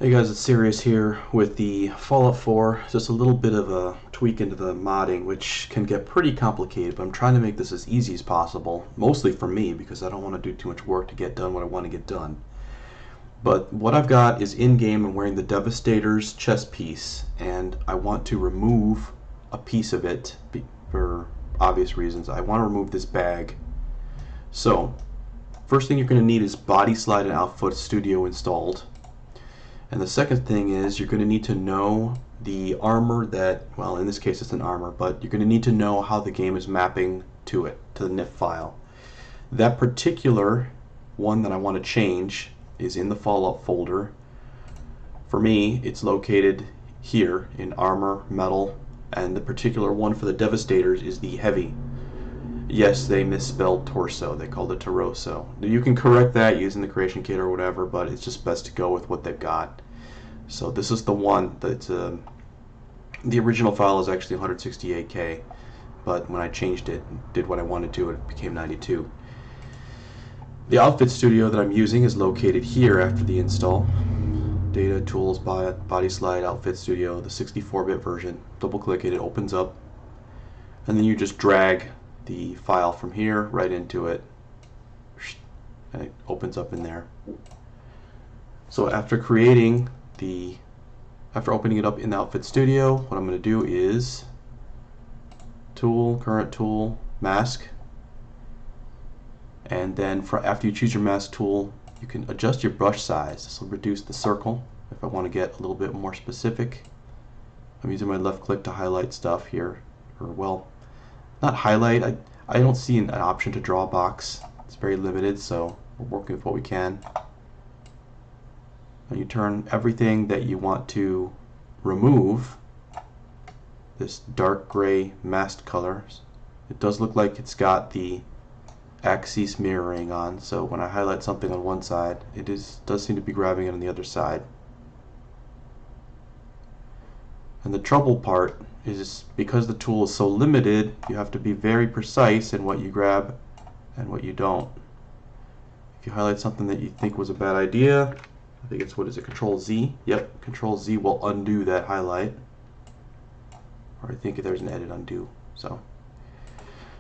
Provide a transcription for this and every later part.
Hey guys, it's Sirius here with the Fallout 4. Just a little bit of a tweak into the modding, which can get pretty complicated, but I'm trying to make this as easy as possible, mostly for me, because I don't want to do too much work to get done what I want to get done. But what I've got is in-game, I'm wearing the Devastator's chest piece, and I want to remove a piece of it for obvious reasons. I want to remove this bag. So, first thing you're going to need is Body Slide and Outfit Studio installed. And the second thing is you're going to need to know the armor that, well, in this case it's an armor, but you're going to need to know how the game is mapping to it, to the NIF file. That particular one that I want to change is in the Fallout folder. For me, it's located here in Armor, Metal, and the particular one for the Devastators is the Heavy. Yes, they misspelled torso. They called it Toroso. You can correct that using the creation kit or whatever, but it's just best to go with what they've got. So this is the one that the original file is actually 168K, but when I changed it, did what I wanted to, it became 92. The Outfit Studio that I'm using is located here after the install. Data, Tools, Body Slide, Outfit Studio, the 64-bit version. Double click it, it opens up, and then you just drag the file from here right into it, and it opens up in there. So after opening it up in the Outfit Studio, what I'm going to do is Tool, Current Tool, Mask, and then after you choose your mask tool, you can adjust your brush size. This will reduce the circle if I want to get a little bit more specific. I'm using my left click to highlight stuff here, or well, not highlight. I don't see an option to draw a box. It's very limited, so we're working with what we can. And you turn everything that you want to remove, this dark gray masked color. It does look like it's got the axis mirroring on, so when I highlight something on one side, it does seem to be grabbing it on the other side. And the trouble part is because the tool is so limited, you have to be very precise in what you grab and what you don't. If you highlight something that you think was a bad idea, I think it's, what is it, Control Z? Yep, Control Z will undo that highlight. Or I think there's an edit undo. So,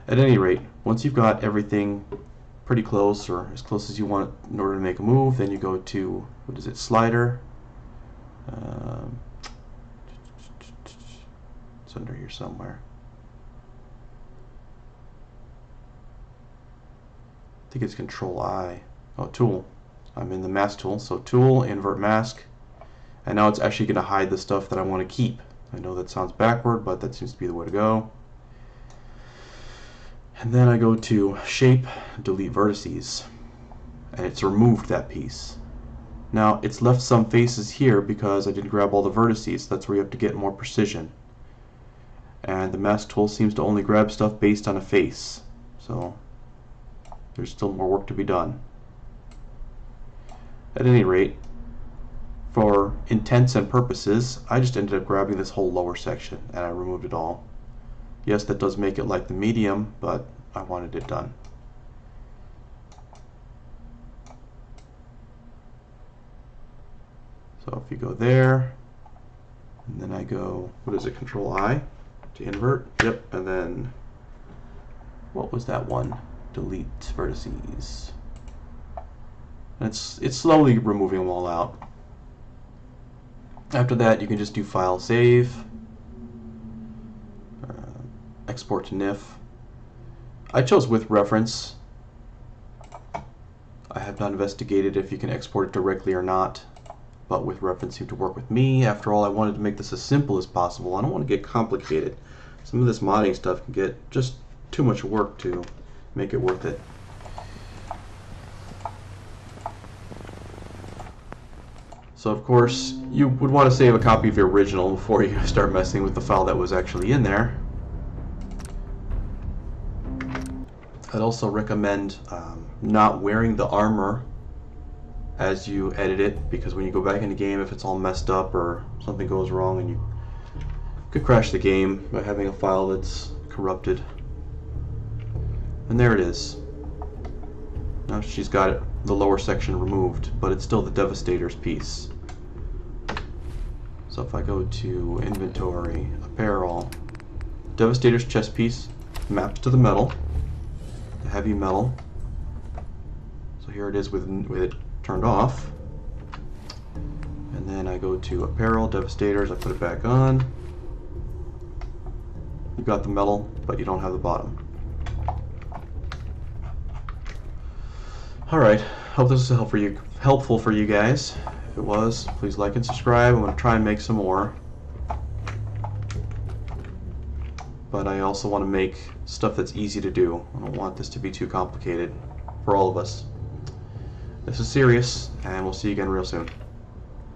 at any rate, once you've got everything pretty close, or as close as you want in order to make a move, then you go to, what is it, Slider. It's under here somewhere. I think it's Control I. Oh, Tool. I'm in the Mask tool, so Tool, Invert Mask, and now it's actually going to hide the stuff that I want to keep. I know that sounds backward, but that seems to be the way to go. And then I go to Shape, Delete Vertices, and it's removed that piece. Now it's left some faces here because I didn't grab all the vertices. That's where you have to get more precision. And the Mask tool seems to only grab stuff based on a face, so there's still more work to be done. At any rate, for intents and purposes, I just ended up grabbing this whole lower section and I removed it all. Yes, that does make it like the medium, but I wanted it done. So if you go there, and then I go, what is it, Control I to invert? Yep, and then, what was that one? Delete vertices. And it's slowly removing them all out. After that, you can just do File, Save, Export to NIF. I chose with reference. I have not investigated if you can export it directly or not, but with reference seemed to work with me. After all, I wanted to make this as simple as possible. I don't want to get complicated. Some of this modding stuff can get just too much work to make it worth it. So of course, you would want to save a copy of your original before you start messing with the file that was actually in there. I'd also recommend not wearing the armor as you edit it, because when you go back in the game, if it's all messed up or something goes wrong, and you could crash the game by having a file that's corrupted. And there it is. Now she's got the lower section removed, but it's still the Devastator's piece. So if I go to inventory, apparel, Devastator's chest piece maps to the metal, the heavy metal. So here it is with it turned off. And then I go to apparel, Devastators, I put it back on. You've got the metal, but you don't have the bottom. Alright, hope this was helpful for you guys. If it was, please like and subscribe. I'm going to try and make some more. But I also want to make stuff that's easy to do. I don't want this to be too complicated for all of us. This is serious, and we'll see you again real soon.